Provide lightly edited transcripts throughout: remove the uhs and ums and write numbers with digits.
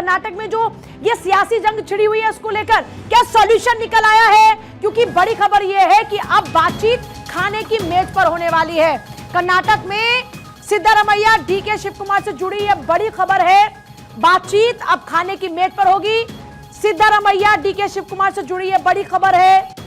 कर्नाटक में जो ये सियासी जंग छिड़ी हुई है उसको लेकर क्या सॉल्यूशन निकल आया है? क्योंकि बड़ी खबर ये है कि अब बातचीत खाने की मेज पर होने वाली है। कर्नाटक में सिद्धारमैया डीके शिव कुमार से जुड़ी यह बड़ी खबर है। बातचीत अब खाने की मेज पर होगी। सिद्धारमैया डीके शिव कुमार से जुड़ी यह बड़ी खबर है।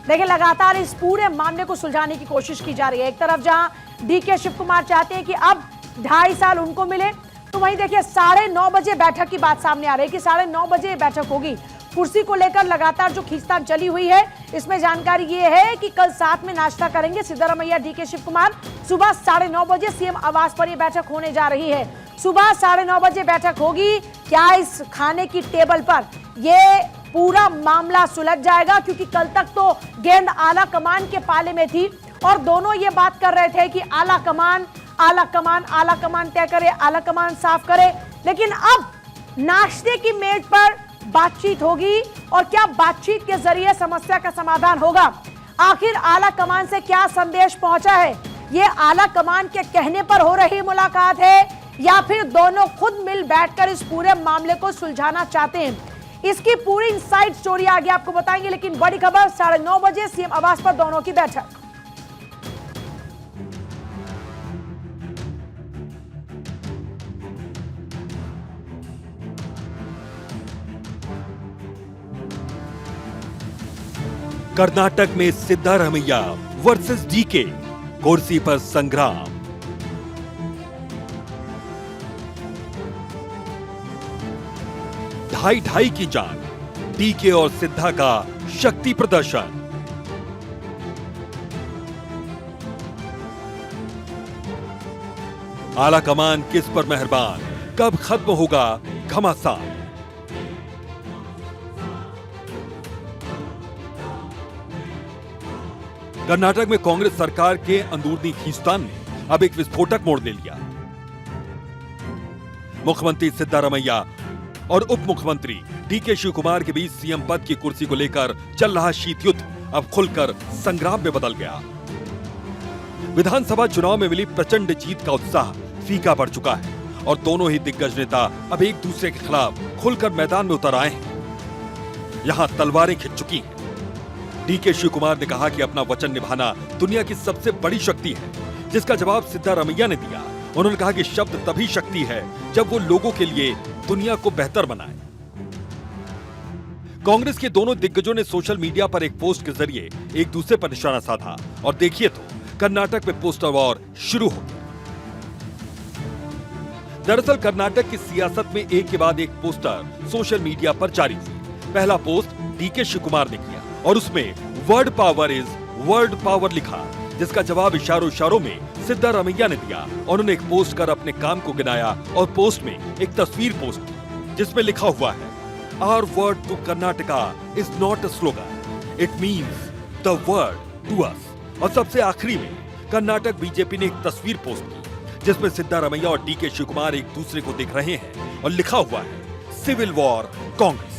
देखिए, लगातार इस पूरे मामले को सुलझाने की कोशिश की जा रही है। एक तरफ जहां डीके शिव कुमार चाहते हैं कि अब 2.5 साल उनको मिले, तो वहीं देखिए 9:30 बजे बैठक की बात सामने आ रही है कि 9:30 बजे बैठक होगी। कुर्सी को लेकर लगातार जो खींचतान चली हुई है, इसमें जानकारी ये है कि कल साथ में नाश्ता करेंगे सिद्धारमैया डीके शिव कुमार। सुबह 9:30 बजे सीएम आवास पर यह बैठक होने जा रही है। सुबह 9:30 बजे बैठक होगी। क्या इस खाने की टेबल पर ये पूरा मामला सुलझ जाएगा? क्योंकि कल तक तो गेंद आला कमान के पाले में थी और दोनों ये बात कर रहे थे कि आला कमान तय करे, आला कमान साफ करे। लेकिन अब नाश्ते की मेज पर बातचीत होगी और क्या बातचीत के जरिए समस्या का समाधान होगा? आखिर आला कमान से क्या संदेश पहुंचा है? ये आला कमान के कहने पर हो रही मुलाकात है या फिर दोनों खुद मिल बैठकर इस पूरे मामले को सुलझाना चाहते हैं? इसकी पूरी इनसाइड स्टोरी आगे आपको बताएंगे। लेकिन बड़ी खबर, 9:30 बजे सीएम आवास पर दोनों की बैठक। कर्नाटक में सिद्धारमैया वर्सेस डीके, कुर्सी पर संग्राम। ढाई की जान, डीके और सिद्धा का शक्ति प्रदर्शन। आला कमान किस पर मेहरबान, कब खत्म होगा घमासान? कर्नाटक में कांग्रेस सरकार के अंदरूनी खींचतान ने अब एक विस्फोटक मोड़ ले लिया। मुख्यमंत्री सिद्धारमैया और उप मुख्यमंत्री डीके शिव कुमार के बीच सीएम पद की कुर्सी को लेकर चल रहा शीत युद्ध अब खुलकर संग्राम में बदल गया। विधानसभा चुनाव में मिली प्रचंड जीत का उत्साह फीका पड़ चुका है और दोनों ही दिग्गज नेता अब एक दूसरे के खिलाफ खुलकर मैदान में उतर आए हैं। यहां तलवारें खिंच चुकी हैं। डीके शिव कुमार ने कहा कि अपना वचन निभाना दुनिया की सबसे बड़ी शक्ति है, जिसका जवाब सिद्धारमैया ने दिया। उन्होंने कहा कि शब्द तभी शक्ति है जब वो लोगों के लिए दुनिया को बेहतर बनाए। कांग्रेस के दोनों दिग्गजों ने सोशल मीडिया पर एक पोस्ट के जरिए एक दूसरे पर निशाना साधा और देखिए तो कर्नाटक में पोस्टर वॉर शुरू हो गया। दरअसल कर्नाटक की सियासत में एक के बाद एक पोस्टर सोशल मीडिया पर जारी हुए। पहला पोस्ट डीके शिव कुमार ने किया और उसमें word power is world power लिखा, जिसका जवाब इशारों में सिद्धारमैया ने दिया। उन्होंने एक पोस्ट कर अपने काम को गिनाया और पोस्ट में एक तस्वीर पोस्ट की जिसमें लिखा हुआ है, our word to Karnataka is not a slogan, it means the word to us. और सबसे आखिरी में कर्नाटक बीजेपी ने एक तस्वीर पोस्ट की जिसमें सिद्धारमैया और डीके शिव कुमार एक दूसरे को देख रहे हैं और लिखा हुआ है, civil war Congress.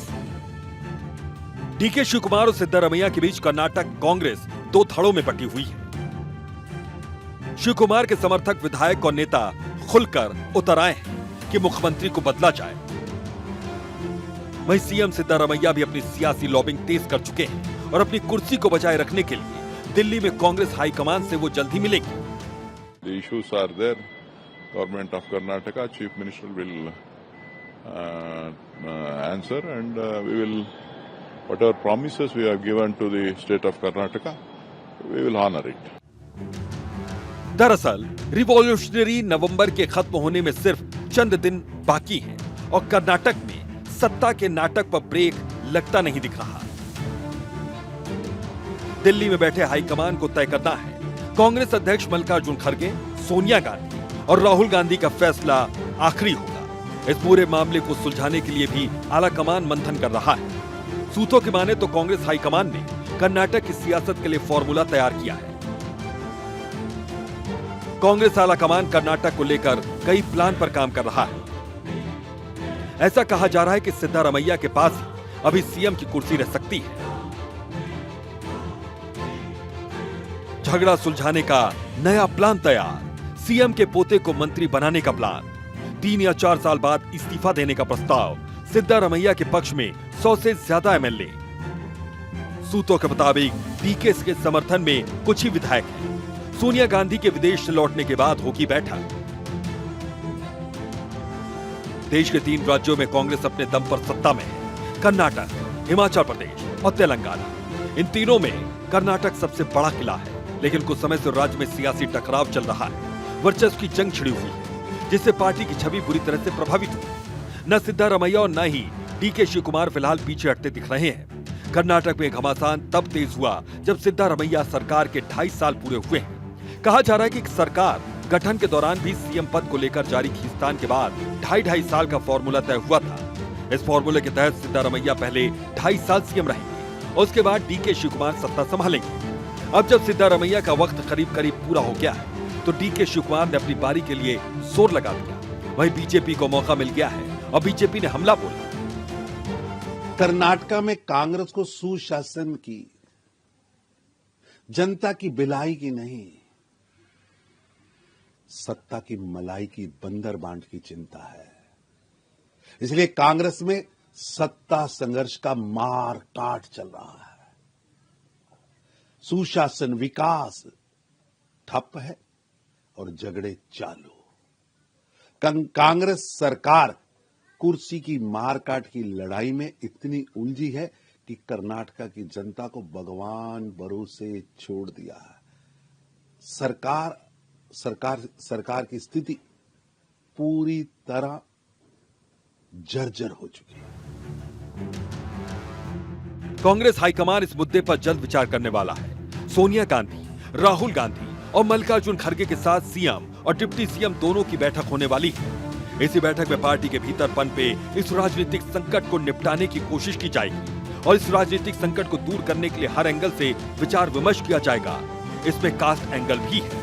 DK Shivakumar और सिद्धारमैया के बीच कर्नाटक कांग्रेस दो धड़ों में बटी हुई है। शिव कुमार के समर्थक विधायक और नेता खुलकर उतर आए हैं कि मुख्यमंत्री को बदला जाए। वहीं सीएम सिद्धारमैया भी अपनी सियासी लॉबिंग तेज कर चुके हैं और अपनी कुर्सी को बचाए रखने के लिए दिल्ली में कांग्रेस हाईकमान से वो जल्द ही मिलेगी। The issues are there. Government of Karnataka, Chief Minister will answer, and we will, whatever promises we have given to the state of Karnataka, we will honor it. दरअसल रिवॉल्यूशनरी नवंबर के खत्म होने में सिर्फ चंद दिन बाकी हैं और कर्नाटक में सत्ता के नाटक पर ब्रेक लगता नहीं दिख रहा। दिल्ली में बैठे हाईकमान को तय करना है कांग्रेस अध्यक्ष मल्लिकार्जुन खड़गे, सोनिया गांधी और राहुल गांधी का फैसला आखिरी होगा। इस पूरे मामले को सुलझाने के लिए भी आला कमान मंथन कर रहा है। सूत्रों की माने तो कांग्रेस हाईकमान ने कर्नाटक की सियासत के लिए फॉर्मूला तैयार किया है। कांग्रेस आला कमान कर्नाटक को लेकर कई प्लान पर काम कर रहा है। ऐसा कहा जा रहा है कि सिद्धारमैया के पास ही अभी सीएम की कुर्सी रह सकती है। झगड़ा सुलझाने का नया प्लान तैयार, सीएम के पोते को मंत्री बनाने का प्लान, 3 या 4 साल बाद इस्तीफा देने का प्रस्ताव, सिद्धारमैया के पक्ष में 100 से ज्यादा एमएलए। सूत्रों के मुताबिक डीके के समर्थन में कुछ ही विधायक हैं। सोनिया गांधी के विदेश से लौटने के बाद होगी बैठक। देश के 3 राज्यों में कांग्रेस अपने दम पर सत्ता में है, कर्नाटक, हिमाचल प्रदेश और तेलंगाना। इन तीनों में कर्नाटक सबसे बड़ा किला है, लेकिन कुछ समय से राज्य में सियासी टकराव चल रहा है। वर्चस्व की जंग छिड़ी हुई है, जिससे पार्टी की छवि बुरी तरह से प्रभावित हुई। न सिद्धारमैया और न ही डीके शिवकुमार फिलहाल पीछे हटते दिख रहे हैं। कर्नाटक में घमासान तब तेज हुआ जब सिद्धारमैया सरकार के 2.5 साल पूरे हुए हैं। कहा जा रहा है कि सरकार गठन के दौरान भी सीएम पद को लेकर जारी खींचतान के बाद 2.5 साल का फॉर्मूला तय हुआ था। इस फॉर्मूले के तहत सिद्धारमैया पहले 2.5 साल सीएम रहेंगे और उसके बाद डीके शिवकुमार सत्ता संभालेंगे। अब जब सिद्धारमैया का वक्त करीब करीब पूरा हो गया है, तो डीके शिवकुमार ने अपनी बारी के लिए जोर लगा दिया। वहीं बीजेपी को मौका मिल गया है और बीजेपी ने हमला बोला। कर्नाटका में कांग्रेस को सुशासन की, जनता की बिलाई की नहीं, सत्ता की मलाई की बंदर बांट की चिंता है। इसलिए कांग्रेस में सत्ता संघर्ष का मार काट चल रहा है। सुशासन विकास ठप है और झगड़े चालू। कांग्रेस सरकार कुर्सी की मारकाट की लड़ाई में इतनी उलझी है कि कर्नाटका की जनता को भगवान भरोसे छोड़ दिया है। सरकार की स्थिति पूरी तरह जर्जर हो चुकी है। कांग्रेस हाईकमान इस मुद्दे पर जल्द विचार करने वाला है। सोनिया गांधी, राहुल गांधी और मल्लिकार्जुन खड़गे के साथ सीएम और डिप्टी सीएम दोनों की बैठक होने वाली है। इसी बैठक में पार्टी के भीतर पनपे इस राजनीतिक संकट को निपटाने की कोशिश की जाएगी और इस राजनीतिक संकट को दूर करने के लिए हर एंगल से विचार विमर्श किया जाएगा। इसमें कास्ट एंगल भी है।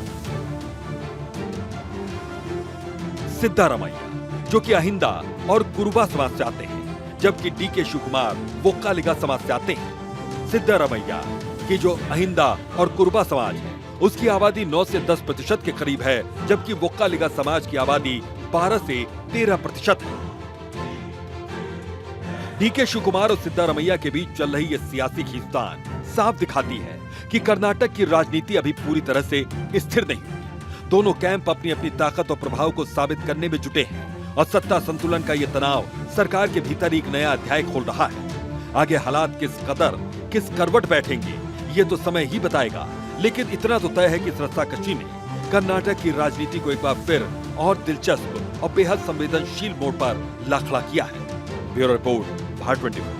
सिद्धारमैया जो कि अहिंदा और कुरुबा समाज से आते हैं, जबकि डीके शिवकुमार वोक्कालिगा समाज से आते हैं। सिद्धारमैया की जो अहिंदा और कुरुबा समाज है, उसकी आबादी 9 से 10% के करीब है, जबकि वोक्कालिगा समाज की आबादी 12 से 13% है। डीके शिवकुमार और सिद्धारमैया के बीच चल रही ये सियासी खींचतान साफ दिखाती है कि कर्नाटक की राजनीति अभी पूरी तरह से स्थिर नहीं हुई। दोनों कैंप अपनी अपनी ताकत और प्रभाव को साबित करने में जुटे हैं और सत्ता संतुलन का ये तनाव सरकार के भीतर एक नया अध्याय खोल रहा है। आगे हालात किस करवट बैठेंगे ये तो समय ही बताएगा, लेकिन इतना तो तय है कि इस रस्साकशी ने कर्नाटक की राजनीति को एक बार फिर और दिलचस्प और बेहद संवेदनशील मोड़ पर लाखड़ा किया है। Bureau report, Bharat 24।